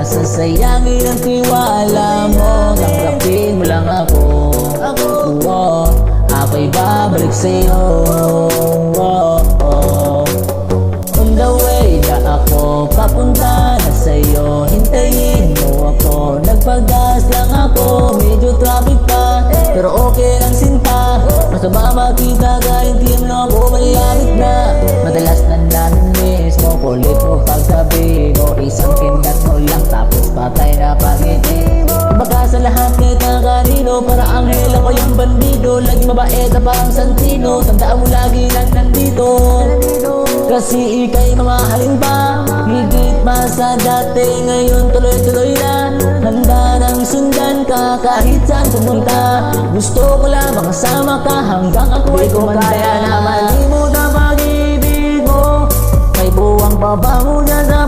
Sasayangin ang tiwala mo, tanggapin mo lang ako. Ako'y babalik sa'yo. On the way na ako, papunta na sa'yo. Hintayin mo ako, nagpagas lang ako. Medyo traffic pa, pero okay lang sinta. Masama makita kahit di mo ako malapit na. Madalas na namimiss mo, kulit mo pagsabi mo. Isang kindat mo lang tapos patay na pangiti mo. Baka sa lahat kahit na kanino, para anghel ako yung bandido. Lagi mabait na parang santino, tandaan mo lagi lang nandito. Kasi ika'y mamahalin pa, higit pa sa dati. Ngayon tuloy-tuloy na, handa nang sundan ka kahit saan pumunta. Gusto ko lang makasama ka hanggang ako'y kumanda. Di ko kaya na malimut ang pag-ibig mo, may buwang pa ba mo dyan sa